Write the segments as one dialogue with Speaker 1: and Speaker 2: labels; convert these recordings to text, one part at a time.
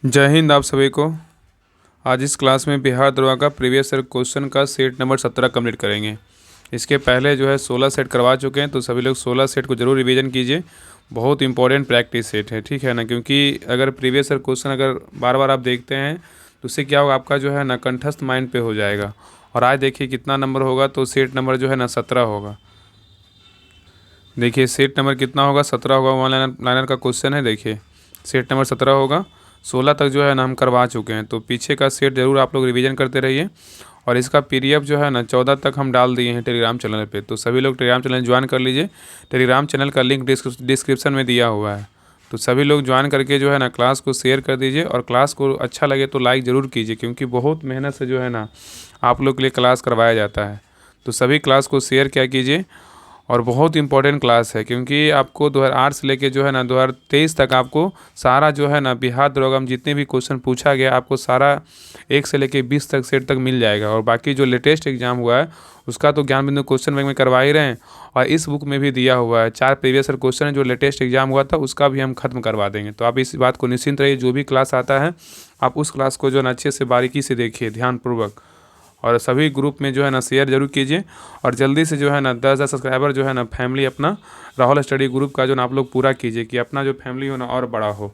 Speaker 1: जय हिंद आप सभी को। आज इस क्लास में बिहार दरोगा का प्रीवियस ईयर क्वेश्चन का सेट नंबर 17 कंप्लीट करेंगे। इसके पहले जो है 16 सेट करवा चुके हैं, तो सभी लोग 16 सेट को ज़रूर रिवीजन कीजिए। बहुत इंपॉर्टेंट प्रैक्टिस सेट है, ठीक है ना, क्योंकि अगर प्रीवियस ईयर क्वेश्चन अगर बार बार आप देखते हैं तो उससे क्या होगा, आपका जो है ना कंठस्थ माइंड पे हो जाएगा। और आज देखिए कितना नंबर होगा, तो सेट नंबर जो है ना 17 होगा। देखिए सेट नंबर कितना होगा, 17 होगा। वन लाइनर का क्वेश्चन है, देखिए सेट नंबर 17 होगा। 16 तक जो है ना हम करवा चुके हैं, तो पीछे का सेट ज़रूर आप लोग रिवीजन करते रहिए। और इसका पीडीएफ जो है ना 14 तक हम डाल दिए हैं टेलीग्राम चैनल पे, तो सभी लोग टेलीग्राम चैनल ज्वाइन कर लीजिए। टेलीग्राम चैनल का लिंक डिस्क्रिप्शन में दिया हुआ है, तो सभी लोग ज्वाइन करके जो है ना क्लास को शेयर कर दीजिए। और क्लास को अच्छा लगे तो लाइक ज़रूर कीजिए, क्योंकि बहुत मेहनत से जो है ना आप लोग के लिए क्लास करवाया जाता है। तो सभी क्लास को शेयर क्या कीजिए। और बहुत इंपॉर्टेंट क्लास है, क्योंकि आपको 2008 से लेके जो है ना 2023 तक आपको सारा जो है ना बिहार दरोगा में जितने भी क्वेश्चन पूछा गया, आपको सारा 1 से लेके 20 तक सेट तक मिल जाएगा। और बाकी जो लेटेस्ट एग्जाम हुआ है उसका तो ज्ञान बिंदु क्वेश्चन बैंक में करवा ही रहे हैं, और इस बुक में भी दिया हुआ है 4 प्रीवियस ईयर क्वेश्चन है जो लेटेस्ट एग्जाम हुआ था, उसका भी हम खत्म करवा देंगे। तो आप इस बात को निश्चिंत रहिए, जो भी क्लास आता है आप उस क्लास को जो है ना अच्छे से बारीकी से देखिए, ध्यानपूर्वक। और सभी ग्रुप में जो है ना शेयर जरूर कीजिए। और जल्दी से जो है ना 10,000 सब्सक्राइबर जो है ना फैमिली अपना राहुल स्टडी ग्रुप का जो ना आप लोग पूरा कीजिए, कि अपना जो फैमिली हो ना और बड़ा हो।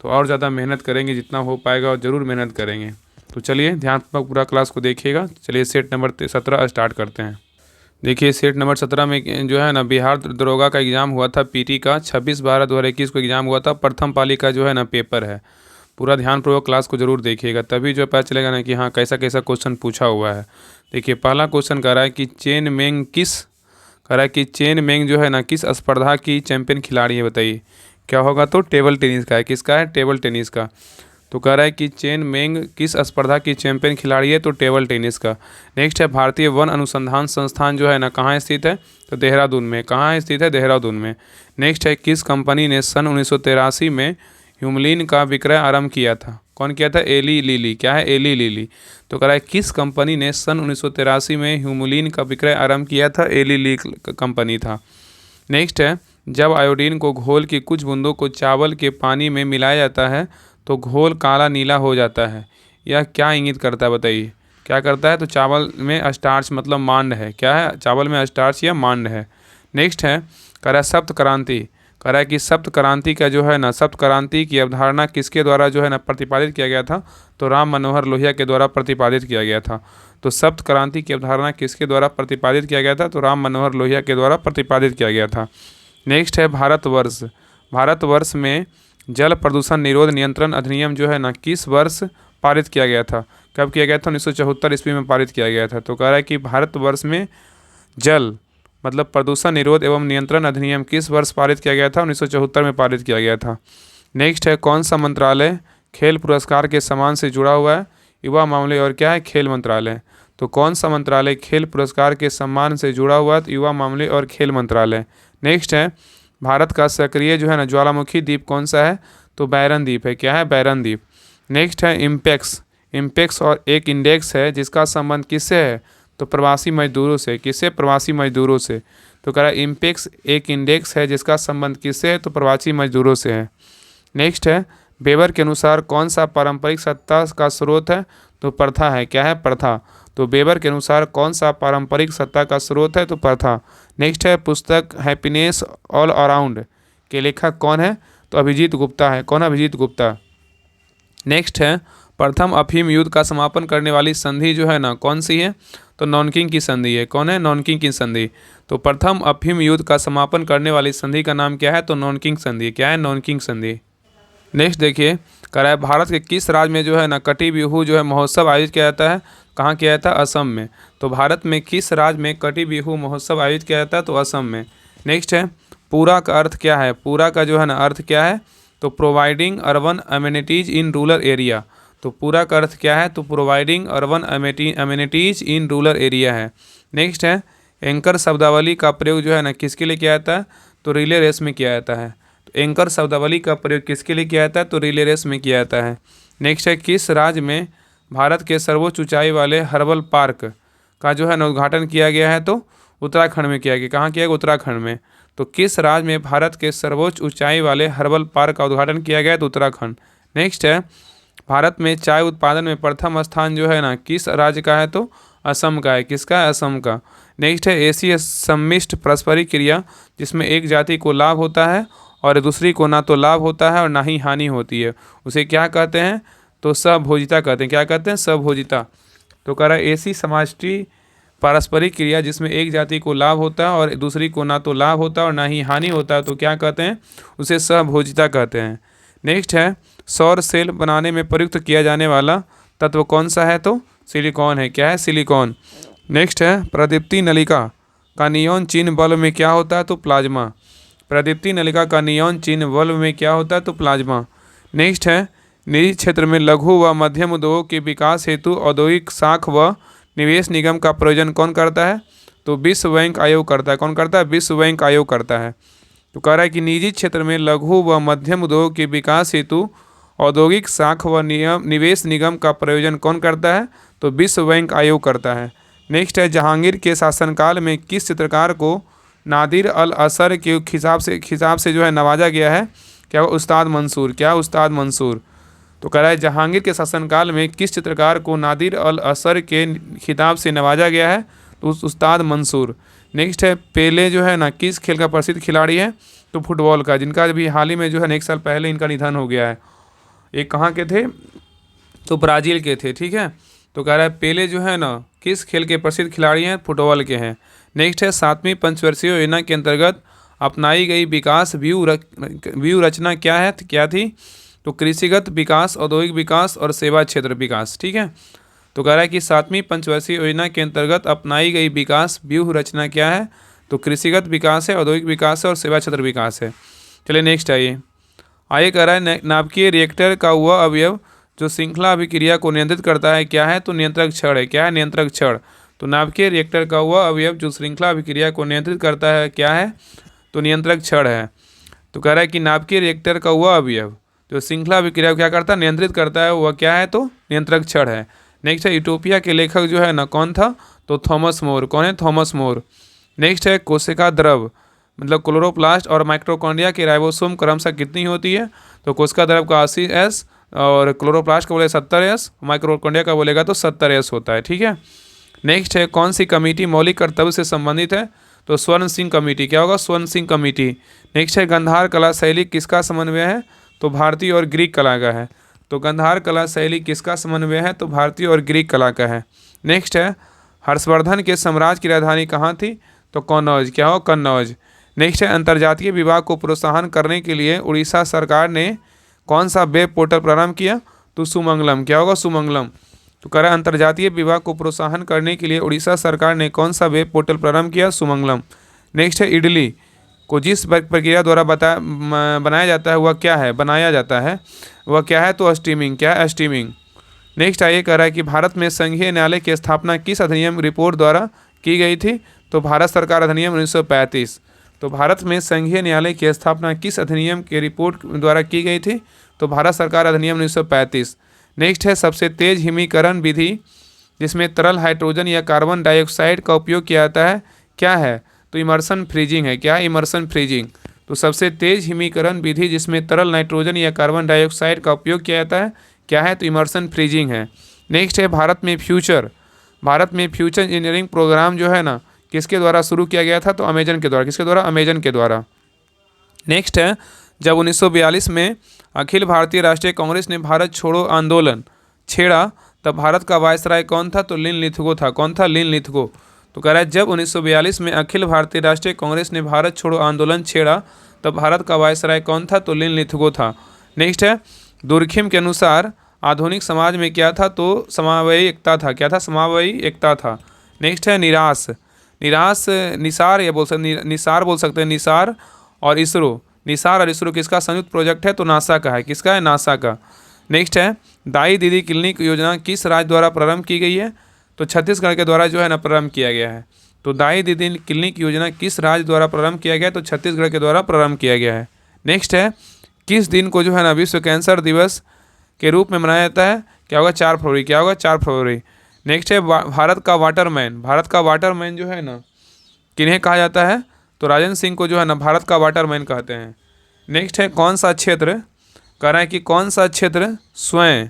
Speaker 1: तो और ज़्यादा मेहनत करेंगे, जितना हो पाएगा और ज़रूर मेहनत करेंगे। तो चलिए ध्यानपूर्वक पूरा क्लास को देखिएगा। चलिए सेट नंबर 17 स्टार्ट करते हैं। देखिए सेट नंबर 17 में जो है ना बिहार दरोगा का एग्ज़ाम हुआ था, पीटी का 26/12/2021 को एग्ज़ाम हुआ था। प्रथम पाली का जो है ना पेपर है। पूरा ध्यानपूर्वक क्लास को जरूर देखिएगा, तभी जो पता चलेगा ना कि हाँ कैसा कैसा क्वेश्चन पूछा हुआ है। देखिए पहला क्वेश्चन कह रहा है कि चेन मेंग जो है ना किस स्पर्धा की चैंपियन खिलाड़ी है, बताइए क्या होगा। तो टेबल टेनिस का है। किसका है? टेबल टेनिस का। तो कह रहा है कि चेन मेंग किस स्पर्धा की चैंपियन खिलाड़ी है, तो टेबल टेनिस का। नेक्स्ट है भारतीय वन अनुसंधान संस्थान जो है ना कहाँ स्थित है, तो देहरादून में। कहाँ स्थित है? देहरादून में। नेक्स्ट है किस कंपनी ने सन 1983 में ह्यूमलिन का विक्रय आरंभ किया था। कौन किया था? Eli Lilly. क्या है? Eli Lilly. तो कह रहा है किस कंपनी ने सन 1983 में ह्यूमलिन का विक्रय आरंभ किया था? एली लिली कंपनी था। नेक्स्ट है जब आयोडीन को घोल की कुछ बूंदों को चावल के पानी में मिलाया जाता है तो घोल काला नीला हो जाता है, यह क्या इंगित करता है, बताइए क्या करता है। तो चावल में स्टार्च मतलब मांड है। क्या है? चावल में स्टार्च या मांड है। नेक्स्ट है कह रहा है सप्त क्रांति। कह रहा है कि सप्त क्रांति का जो है ना सप्त क्रांति की अवधारणा किसके द्वारा जो है ना प्रतिपादित किया गया था, तो राम मनोहर लोहिया के द्वारा प्रतिपादित किया गया था। तो सप्त क्रांति की अवधारणा किसके द्वारा प्रतिपादित किया गया था, तो राम मनोहर लोहिया के द्वारा प्रतिपादित किया गया था। नेक्स्ट है भारतवर्ष। भारतवर्ष में जल प्रदूषण निरोध नियंत्रण अधिनियम जो है ना किस वर्ष पारित किया गया था। कब किया गया था? 1974 ईस्वी में पारित किया गया था। तो कह रहा है कि भारतवर्ष में जल मतलब प्रदूषण निरोध एवं नियंत्रण अधिनियम किस वर्ष पारित किया गया था? 1974 में पारित किया गया था। नेक्स्ट है कौन सा मंत्रालय खेल पुरस्कार के सम्मान से जुड़ा हुआ है, युवा मामले और क्या है? खेल मंत्रालय। तो कौन सा मंत्रालय खेल पुरस्कार के सम्मान से जुड़ा हुआ है? तो युवा मामले और खेल मंत्रालय। नेक्स्ट है भारत का सक्रिय जो है ना ज्वालामुखी द्वीप कौन सा है, तो बैरन द्वीप है। क्या है? बैरन द्वीप। नेक्स्ट है इम्पेक्स। इम्पेक्स और एक इंडेक्स है जिसका संबंध किससे है, तो प्रवासी मजदूरों से। किससे? प्रवासी मजदूरों से। तो कह रहा है इम्पेक्स एक इंडेक्स है जिसका संबंध किससे है, तो प्रवासी मजदूरों से है। नेक्स्ट है वेबर के अनुसार कौन सा पारंपरिक सत्ता का स्रोत है, तो प्रथा है। क्या है? प्रथा। तो वेबर के अनुसार कौन सा पारंपरिक सत्ता का स्रोत है, तो प्रथा। नेक्स्ट है पुस्तक हैप्पीनेस ऑल अराउंड के लेखक कौन है, तो अभिजीत गुप्ता है। कौन? अभिजीत गुप्ता। नेक्स्ट है प्रथम अफीम युद्ध का समापन करने वाली संधि जो है ना कौन सी है, तो नॉनकिंग की संधि है। कौन है? नॉनकिंग की संधि। तो प्रथम अफीम युद्ध का समापन करने वाली संधि का नाम क्या है, तो नॉनकिंग संधि। क्या है? नॉनकिंग संधि। नेक्स्ट देखिए कह रहा है भारत के किस राज्य में जो है ना कटी बिहू जो है महोत्सव आयोजित किया जाता है। कहाँ किया जाता है? असम में। तो भारत में किस राज्य में कटी बिहू महोत्सव आयोजित किया जाता है, तो असम में। नेक्स्ट है पूरा का अर्थ क्या है। पूरा का जो है ना अर्थ क्या है, तो providing urban amenities in rural area. तो पूरा का अर्थ क्या है, तो providing urban amenities in rural area है। नेक्स्ट है एंकर शब्दावली का प्रयोग जो है ना किसके लिए किया जाता है, तो रिले रेस में किया जाता है। तो एंकर शब्दावली का प्रयोग किसके लिए किया जाता है, तो रिले रेस में किया जाता है। नेक्स्ट है किस राज्य में भारत के सर्वोच्च ऊंचाई वाले हर्बल पार्क का जो है ना उद्घाटन किया गया है, तो उत्तराखंड में किया गया। कहाँ किया गया? उत्तराखंड में। तो किस राज्य में भारत के सर्वोच्च ऊंचाई वाले हर्बल पार्क का उद्घाटन किया गया है, तो उत्तराखंड। नेक्स्ट है भारत में चाय उत्पादन में प्रथम स्थान जो है ना किस राज्य का है, तो असम का है। किसका है? असम का। नेक्स्ट है एसीय सम्मिश्र पारस्परिक क्रिया, जिसमें एक जाति को लाभ होता है और दूसरी को ना तो लाभ होता है और ना ही हानि होती है, उसे क्या कहते हैं? तो सभोजिता कहते हैं। क्या कहते हैं? सभोजिता। तो कह रहा है ऐसी समाष्टि पारस्परिक क्रिया जिसमें एक जाति को लाभ होता है और दूसरी को ना तो लाभ होता है और ना ही हानि होता है, तो क्या कहते हैं? उसे सहभोजिता कहते हैं। नेक्स्ट है सौर सेल बनाने में प्रयुक्त किया जाने वाला तत्व कौन सा है, तो सिलिकॉन है। क्या है? सिलिकॉन। नेक्स्ट है प्रदीप्ति नलिका का नियॉन चिन्ह बल्ब में क्या होता है, तो प्लाज्मा। प्रदीप्ति नलिका का नियॉन चिन्ह बल्ब में क्या होता है, तो प्लाज्मा। नेक्स्ट है निजी क्षेत्र में लघु व मध्यम उद्योगों के विकास हेतु औद्योगिक साख व निवेश निगम का प्रयोजन कौन करता है, तो विश्व बैंक आयोग करता है। कौन करता है? विश्व बैंक आयोग करता है। तो कह रहा है कि निजी क्षेत्र में लघु व मध्यम उद्योगों के विकास हेतु औद्योगिक साख व निवेश निगम का प्रयोजन कौन करता है, तो विश्व बैंक आयोग करता है। नेक्स्ट है जहांगीर के शासनकाल में किस चित्रकार को नादिर अल असर के खिताब से जो है नवाजा गया है? क्या? उस्ताद मंसूर। क्या? उस्ताद मंसूर। तो कह रहा है जहांगीर के शासनकाल में किस चित्रकार को नादिर अल असर के खिताब से नवाजा गया है, तो उस्ताद मंसूर। नेक्स्ट है पेले जो है ना किस खेल का प्रसिद्ध खिलाड़ी है, तो फुटबॉल का, जिनका अभी हाल ही में जो है 1 साल पहले इनका निधन हो गया है। एक कहाँ के थे, तो ब्राज़ील के थे। ठीक है। तो कह रहा है पेले जो है ना किस खेल के प्रसिद्ध खिलाड़ी हैं, फुटबॉल के हैं। नेक्स्ट है 7वीं पंचवर्षीय योजना के अंतर्गत अपनाई गई विकास व्यू रचना क्या है, क्या थी, तो कृषिगत विकास, औद्योगिक विकास और सेवा क्षेत्र विकास। ठीक है। तो कह रहा है कि 7वीं पंचवर्षीय योजना के अंतर्गत अपनाई गई विकास व्यूह रचना क्या है, तो कृषिगत विकास है, औद्योगिक विकास है और सेवा क्षेत्र विकास है। चलिए नेक्स्ट आइए कह रहा है नाभिकीय रिएक्टर का वह अवयव जो श्रृंखला अभिक्रिया को नियंत्रित करता है, क्या है, तो नियंत्रक छड़ है। क्या है? नियंत्रक छड़। तो नाभिकीय रिएक्टर का वह अवयव जो श्रृंखला अभिक्रिया को नियंत्रित करता है, क्या है, तो नियंत्रक छड़ है। तो कह रहा है कि नाभिकीय रिएक्टर का वह अवयव जो श्रृंखला अभिक्रिया को क्या करता है, नियंत्रित करता है, वह क्या है, तो नियंत्रक छड़ है। नेक्स्ट है यूटोपिया के लेखक जो है ना कौन था, तो थॉमस मोर। कौन है? Thomas More. नेक्स्ट है कोशिका द्रव मतलब क्लोरोप्लास्ट और माइटोकॉन्ड्रिया के राइबोसोम क्रमशः कितनी होती है, तो कोशिका द्रव का 80S और क्लोरोप्लास्ट का बोले 70S, माइटोकॉन्ड्रिया का बोलेगा तो 70S होता है। ठीक है। नेक्स्ट है कौन सी कमेटी मौलिक कर्तव्य से संबंधित है, तो स्वर्ण सिंह कमेटी। क्या होगा? स्वर्ण सिंह कमेटी। नेक्स्ट है गंधार कला शैली किसका समन्वय है, तो भारतीय और ग्रीक कला का है। तो गंधार कला शैली किसका समन्वय है, तो भारतीय और ग्रीक कला का है। नेक्स्ट है हर्षवर्धन के साम्राज्य की राजधानी कहाँ थी, तो कन्नौज। क्या हो? कन्नौज। नेक्स्ट है अंतर्जातीय विवाह को प्रोत्साहन करने के लिए उड़ीसा सरकार ने कौन सा वेब पोर्टल प्रारंभ किया, तो सुमंगलम। क्या होगा? सुमंगलम। तो कह रहा है अंतर्जातीय विवाह को प्रोत्साहन करने के लिए उड़ीसा सरकार ने कौन सा वेब पोर्टल प्रारंभ किया, सुमंगलम। नेक्स्ट है इडली को जिस प्रक्रिया द्वारा बनाया जाता है वह क्या है, बनाया जाता है वह क्या है, तो स्टीमिंग। क्या है? स्टीमिंग। नेक्स्ट आइए कह रहा है कि भारत में संघीय न्यायालय की स्थापना किस अधिनियम रिपोर्ट द्वारा की गई थी, तो भारत सरकार अधिनियम 1935। तो भारत में संघीय न्यायालय की स्थापना किस अधिनियम के रिपोर्ट द्वारा की गई थी, तो भारत सरकार अधिनियम 1935। नेक्स्ट है सबसे तेज हिमीकरण विधि जिसमें तरल हाइड्रोजन या कार्बन डाइऑक्साइड का उपयोग किया जाता है, क्या है, तो इमर्सन फ्रीजिंग है। क्या है? Emerson freezing. तो सबसे तेज हिमीकरण विधि जिसमें तरल नाइट्रोजन या कार्बन डाइऑक्साइड का उपयोग किया जाता है, क्या है, तो इमर्सन फ्रीजिंग है। नेक्स्ट है भारत में फ्यूचर इंजीनियरिंग प्रोग्राम जो है ना किसके द्वारा शुरू किया गया था, तो अमेजन के द्वारा। किसके द्वारा? अमेजन के द्वारा। नेक्स्ट है जब 1942 में अखिल भारतीय राष्ट्रीय कांग्रेस ने भारत छोड़ो आंदोलन छेड़ा तब भारत का वायसराय कौन था, तो लिन लिथगो था। कौन था? लिन लिथगो। तो कह रहा है जब 1942 में अखिल भारतीय राष्ट्रीय कांग्रेस ने भारत छोड़ो आंदोलन छेड़ा तब भारत का वायसराय कौन था, तो लिन लिथगो था। नेक्स्ट है दुर्खिम के अनुसार आधुनिक समाज में क्या था, तो समावयी एकता था। क्या था? समावयी एकता था। नेक्स्ट है निसार बोल सकते हैं, निसार और इसरो किसका संयुक्त प्रोजेक्ट है, तो नासा का है। किसका है? नासा का। नेक्स्ट है दाई दीदी क्लिनिक योजना किस राज्य द्वारा प्रारंभ की गई है, तो छत्तीसगढ़ के द्वारा जो है ना प्रारंभ किया गया है। तो दाई दीदी क्लिनिक योजना किस राज्य द्वारा प्रारंभ किया गया है, तो छत्तीसगढ़ के द्वारा प्रारंभ किया गया है। नेक्स्ट है किस दिन को जो है ना विश्व कैंसर दिवस के रूप में मनाया जाता है, क्या होगा? 4 फरवरी। क्या होगा? 4 फरवरी। नेक्स्ट है भारत का वाटरमैन जो है ना किन्हें कहा जाता है, तो राजेंद्र सिंह को जो है ना भारत का वाटरमैन कहते हैं। नेक्स्ट है कौन सा क्षेत्र, कह रहा है कि कौन सा क्षेत्र स्वयं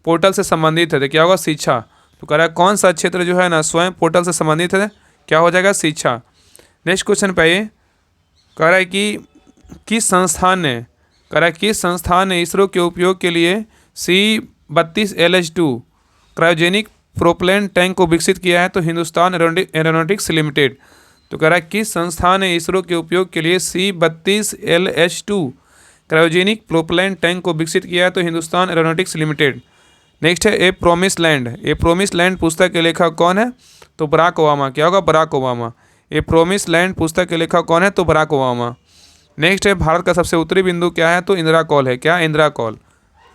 Speaker 1: पोर्टल से संबंधित है, तो क्या होगा शिक्षा। तो कह रहा है कौन सा क्षेत्र जो है ना स्वयं पोर्टल से संबंधित है, क्या हो जाएगा शिक्षा। नेक्स्ट क्वेश्चन पे आइए, कह रहा है कि किस संस्थान ने इसरो के उपयोग के लिए C-32LH2 क्रायोजेनिक प्रोपेलेंट टैंक को विकसित किया है, तो हिंदुस्तान एरोनॉटिक्स लिमिटेड। तो कह रहा है किस संस्थान ने इसरो के उपयोग के लिए C-32LH2 क्रायोजेनिक प्रोपेलेंट टैंक को विकसित किया है, तो हिंदुस्तान एरोनॉटिक्स लिमिटेड। नेक्स्ट है ए प्रोमिस लैंड पुस्तक के लेखक कौन है, तो बराक ओबामा। क्या होगा, Barack Obama. A promise land पुस्तक के लेखक कौन है, तो बराक ओबामा। नेक्स्ट है भारत का सबसे उत्तरी बिंदु क्या है, तो इंदिरा कॉल है। क्या, इंदिरा कॉल।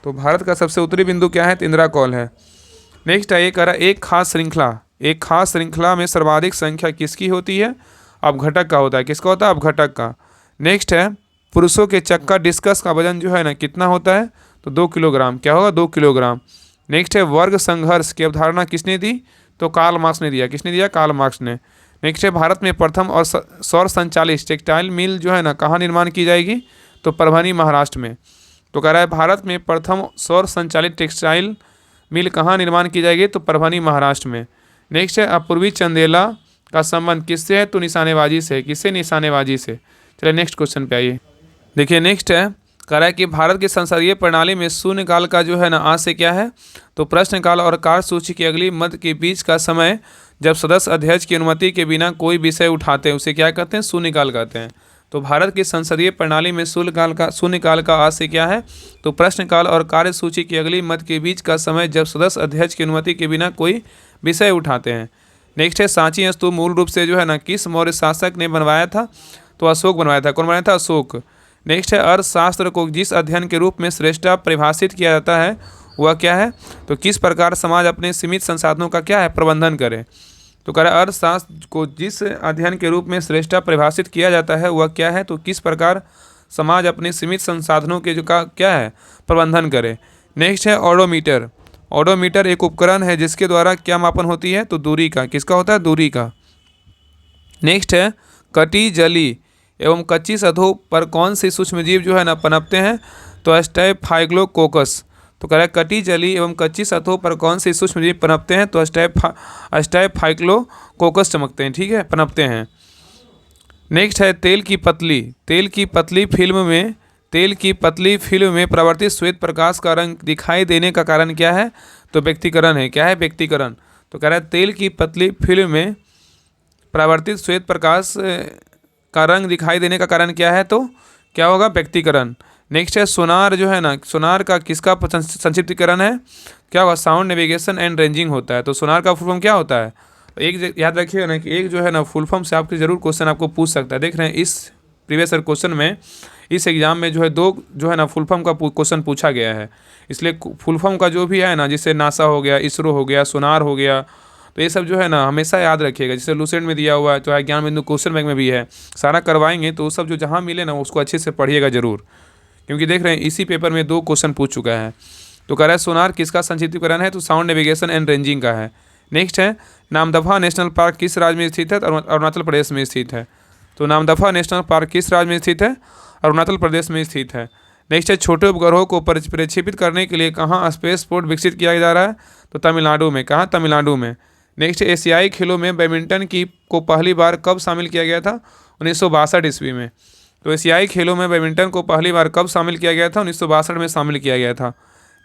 Speaker 1: तो भारत का सबसे उत्तरी बिंदु क्या है, तो इंदिरा कॉल है। नेक्स्ट है ये कह रहा है एक खास श्रृंखला में सर्वाधिक संख्या किसकी होती है, अपघटक का होता है। किसका होता है, अपघटक का। नेक्स्ट है पुरुषों के चक्का डिस्कस का वजन जो है ना कितना होता है, तो 2 किलोग्राम। क्या होगा, 2 किलोग्राम। नेक्स्ट है वर्ग संघर्ष की अवधारणा किसने दी, तो कार्ल मार्क्स ने दिया। किसने दिया, कार्ल मार्क्स ने। नेक्स्ट है भारत में प्रथम और सौर संचालित टेक्सटाइल मिल जो है ना कहाँ निर्माण की जाएगी, तो परभनी महाराष्ट्र में। तो कह रहा है भारत में प्रथम सौर संचालित टेक्सटाइल मिल कहाँ निर्माण की जाएगी, तो परभनी महाराष्ट्र में। नेक्स्ट है अपूर्वी चंदेला का संबंध किससे है, तो निशानेबाजी से। किससे, निशानेबाजी से। चलिए नेक्स्ट क्वेश्चन पे आइए। देखिए नेक्स्ट है, कह रहा है कि भारत की संसदीय प्रणाली में शून्यकाल का जो है ना आज से क्या है, तो प्रश्नकाल और कार्यसूची की अगली मध्य के बीच का समय जब सदस्य अध्यक्ष की अनुमति के बिना कोई विषय उठाते हैं उसे क्या कहते हैं, शून्यकाल कहते हैं। तो भारत की संसदीय प्रणाली में शून्यकाल का आज से क्या है, तो प्रश्नकाल और कार्यसूची की अगली मध्य के बीच का समय जब सदस्य अध्यक्ष की अनुमति के बिना कोई विषय उठाते हैं। नेक्स्ट है सांची स्तूप मूल रूप से जो है ना किस मौर्य शासक ने बनवाया था, तो अशोक बनवाया था। कौन बनाया था, अशोक। नेक्स्ट है अर्थशास्त्र को जिस अध्ययन के रूप में श्रेष्ठता परिभाषित किया जाता है वह क्या है, तो किस प्रकार समाज अपने सीमित संसाधनों का क्या है, प्रबंधन करे। तो कह रहा है अर्थशास्त्र को जिस अध्ययन के रूप में श्रेष्ठता परिभाषित किया जाता है वह क्या है, तो किस प्रकार समाज अपने सीमित संसाधनों के जो का क्या है, प्रबंधन करे। नेक्स्ट है ऑडोमीटर एक उपकरण है जिसके द्वारा क्या मापन होती है, तो दूरी का। किसका होता है, दूरी का। नेक्स्ट है कटी जली एवं कच्ची सतहों पर कौन सी सूक्ष्मजीव जो है ना पनपते हैं, तो स्टेफाइलोकोकस। तो कह रहा है कटी जली एवं कच्ची सतहों पर कौन सी सूक्ष्मजीव पनपते हैं, तो स्टेफाइलोकोकस चमकते हैं, ठीक है, पनपते हैं। नेक्स्ट है तेल की पतली फिल्म में परावर्तित श्वेत प्रकाश का रंग दिखाई देने का कारण क्या है, तो व्यक्तीकरण है। क्या है, व्यक्तीकरण। तो कह रहा है तेल की पतली फिल्म में परावर्तित श्वेत प्रकाश का रंग दिखाई देने का कारण क्या है, तो क्या होगा, व्यक्तीकरण। नेक्स्ट है सोनार जो है ना, सोनार का किसका संक्षिप्तीकरण है, क्या होगा, साउंड नेविगेशन एंड रेंजिंग होता है। तो सोनार का फुल फॉर्म क्या होता है, एक याद रखिएगा ना कि एक जो है ना फुल फॉर्म से आपके जरूर क्वेश्चन आपको पूछ सकता है। देख रहे हैं इस प्रीवियस ईयर क्वेश्चन में, इस एग्जाम में जो है 2 जो है ना फुल फॉर्म का क्वेश्चन पूछा गया है। इसलिए फुल फॉर्म का जो भी है ना, जैसे नासा हो गया, इसरो हो गया, सोनार हो गया, तो ये सब जो है ना हमेशा याद रखिएगा। जैसे लूसेंट में दिया हुआ है, चाहे ज्ञान बिंदु क्वेश्चन बैंक में भी है, सारा करवाएंगे तो वो सब जो जहाँ मिले ना उसको अच्छे से पढ़िएगा जरूर, क्योंकि देख रहे हैं इसी पेपर में 2 क्वेश्चन पूछ चुका है। तो कह रहा है सोनार किसका संक्षिप्तीकरण है, तो साउंड नेविगेशन एंड रेंजिंग का है। नेक्स्ट है नामदफा नेशनल पार्क किस राज्य में स्थित है, तो अरुणाचल प्रदेश में स्थित है। तो नामदफा नेशनल पार्क किस राज्य में स्थित है, अरुणाचल प्रदेश में स्थित है। नेक्स्ट है छोटे उपग्रहों को प्रक्षेपित करने के लिए कहाँ स्पेस पोर्ट विकसित किया जा रहा है, तो तमिलनाडु में। कहाँ, तमिलनाडु में। नेक्स्ट एशियाई खेलों में बैडमिंटन को पहली बार कब शामिल किया गया था, 1962 ईस्वी में। तो एशियाई खेलों में बैडमिंटन को पहली बार कब शामिल किया गया था, 1962 में शामिल किया गया था।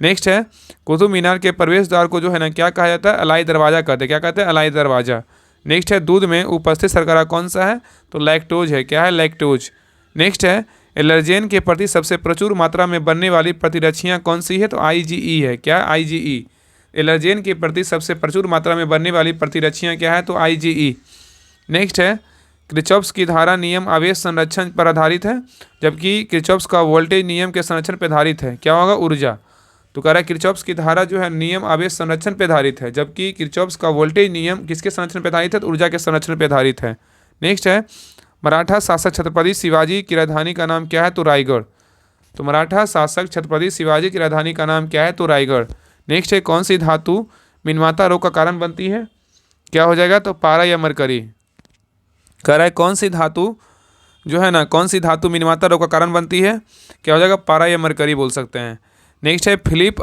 Speaker 1: नेक्स्ट है कुतुब मीनार के प्रवेश द्वार को जो है ना क्या कहा जाता है, अलाई दरवाज़ा कहते हैं। क्या कहते हैं, अलाई दरवाज़ा। नेक्स्ट है दूध में उपस्थित शर्करा कौन सा है, तो लैक्टोज है। क्या है, लैक्टोज। नेक्स्ट है एलर्जेन के प्रति सबसे प्रचुर मात्रा में बनने वाली प्रतिरक्षियाँ कौन सी है, तो IgE है। क्या, IgE। एलर्जेन के प्रति सबसे प्रचुर मात्रा में बनने वाली प्रतिरक्षियाँ क्या है, तो IgE। नेक्स्ट है किरचॉफ्स की धारा नियम आवेश संरक्षण पर आधारित है, जबकि किरचॉफ्स का वोल्टेज नियम के संरक्षण पर आधारित है। क्या होगा, ऊर्जा। तो कह रहा है किरचॉफ्स की धारा जो है नियम आवेश संरक्षण पर आधारित है, जबकि किरचॉफ्स का वोल्टेज नियम किसके संरक्षण पर आधारित है, तो ऊर्जा के संरक्षण पर आधारित है। नेक्स्ट है मराठा शासक छत्रपति शिवाजी की राजधानी का नाम क्या है, तो रायगढ़। तो मराठा शासक छत्रपति शिवाजी की राजधानी का नाम क्या है, तो रायगढ़। नेक्स्ट है कौन सी धातु मिनमाता रोग का कारण बनती है, क्या हो जाएगा, तो पारा या मरकरी। कह रहा है कौन सी धातु जो है ना, कौन सी धातु मिनमाता रोग का कारण बनती है, क्या हो जाएगा, पारा या मरकरी बोल सकते हैं। नेक्स्ट है फिलिप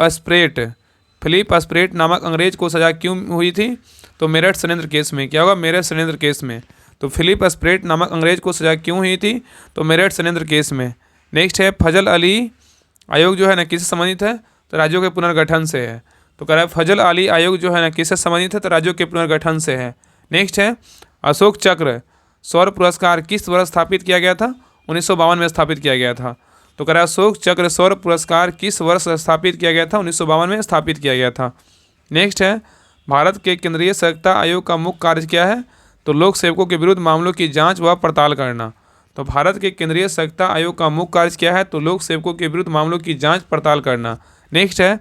Speaker 1: फिलिप स्प्रेट नामक अंग्रेज को सजा क्यों हुई थी? तो मेरठ षड्यंत्र केस में। क्या होगा? मेरठ षड्यंत्र केस में। तो फिलिप स्प्रेट नामक अंग्रेज को सजा क्यों हुई थी? तो मेरठ षड्यंत्र केस में। नेक्स्ट है फजल अली आयोग जो है ना किससे संबंधित है? तो राज्यों के पुनर्गठन से है। तो कह रहा है फजल अली आयोग जो है ना किससे संबंधित है? तो राज्यों के पुनर्गठन से है। नेक्स्ट है अशोक चक्र सौर पुरस्कार किस वर्ष स्थापित किया गया था? 1952 में स्थापित किया गया था। तो कह रहा है अशोक चक्र सौर पुरस्कार किस वर्ष स्थापित किया गया था? 1952 में स्थापित किया गया था। नेक्स्ट है भारत के केंद्रीय सतर्कता आयोग का मुख्य कार्य क्या है? तो लोक सेवकों के विरुद्ध मामलों की जांच व पड़ताल करना। तो भारत के केंद्रीय सतर्कता आयोग का मुख्य कार्य क्या है? तो लोक सेवकों के विरुद्ध मामलों की जांच पड़ताल करना। नेक्स्ट है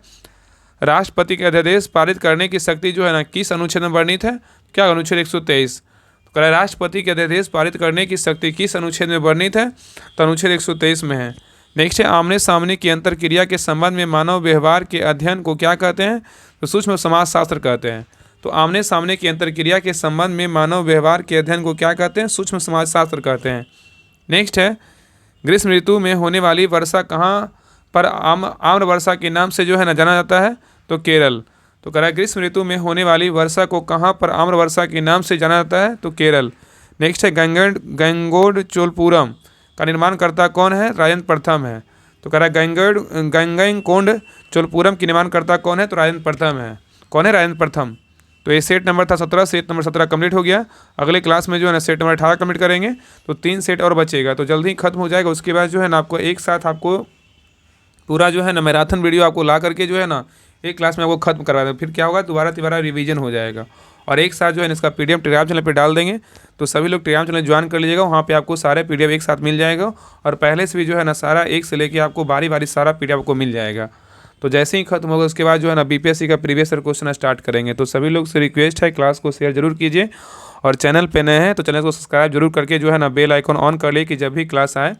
Speaker 1: राष्ट्रपति के अध्यादेश पारित करने की शक्ति जो है ना किस अनुच्छेद में वर्णित है? क्या अनुच्छेद 123। तो कह रहा है राष्ट्रपति के अध्यादेश पारित करने की शक्ति किस अनुच्छेद में वर्णित है? तो अनुच्छेद 123 में है। नेक्स्ट है आमने सामने की अंतर क्रिया के संबंध में मानव व्यवहार के अध्ययन को क्या कहते हैं? तो सूक्ष्म समाजशास्त्र कहते हैं। तो आमने सामने की अंतर क्रिया के संबंध में मानव व्यवहार के अध्ययन को क्या कहते हैं? सूक्ष्म समाजशास्त्र कहते हैं। नेक्स्ट है ग्रीष्म ऋतु में होने वाली वर्षा कहाँ पर आम्र वर्षा के नाम से जो है ना जाना जाता है? तो केरल। तो कह रहा है ग्रीष्म ऋतु में होने वाली वर्षा को कहाँ पर आम्र वर्षा के नाम से जाना जाता है? तो केरल। नेक्स्ट है गंगोड चोलपुरम का निर्माणकर्ता कौन है? राजेंद्र प्रथम है। तो कह रहा है गंगैकोंड चोलपुरम की निर्माणकर्ता कौन है? तो राजेंद्र प्रथम है। कौन है? राजेंद्र प्रथम। तो ये सेट नंबर था 17, सेट नंबर 17 कंप्लीट हो गया। अगले क्लास में जो है ना सेट नंबर 18 कंप्लीट करेंगे। तो 3 सेट और बचेगा, तो जल्दी ही खत्म हो जाएगा। उसके बाद जो है ना आपको एक साथ आपको पूरा जो है ना मैराथन वीडियो आपको ला करके जो है ना एक क्लास में आपको खत्म करवा देंगे। फिर क्या होगा? दोबारा रिवीजन हो जाएगा और एक साथ जो है इसका PDF टेलीग्राम चैनल पे डाल देंगे। तो सभी लोग टेलीग्राम चैनल ज्वाइन कर लीजिएगा, वहाँ पे आपको सारे PDF एक साथ मिल जाएगा और पहले से भी जो है ना सारा एक से लेके आपको बारी बारी सारा PDF आपको मिल जाएगा। तो जैसे ही खत्म होगा उसके बाद जो है ना BPSC का प्रीवियस ईयर क्वेश्चन स्टार्ट करेंगे। तो सभी लोग से रिक्वेस्ट है क्लास को शेयर जरूर कीजिए और चैनल पे नए हैं तो चैनल को सब्सक्राइब जरूर करके जो है ना बेल आइकन ऑन कर लिए कि जब भी क्लास आए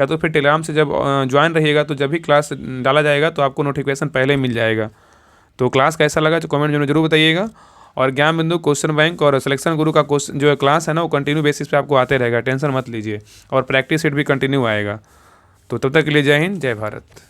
Speaker 1: या तो फिर टेलीग्राम से जब ज्वाइन रहिएगा तो जब भी क्लास डाला जाएगा तो आपको नोटिफिकेशन पहले मिल जाएगा। तो क्लास कैसा लगा तो कमेंट में जरूर बताइएगा। और ज्ञान बिंदु क्वेश्चन बैंक और सिलेक्शन गुरु का क्वेश्चन जो क्लास है ना वो कंटिन्यू बेसिस पे आपको आते रहेगा, टेंशन मत लीजिए। और प्रैक्टिस सेट भी कंटिन्यू आएगा। तो तब तक के लिए जय हिंद, जय भारत।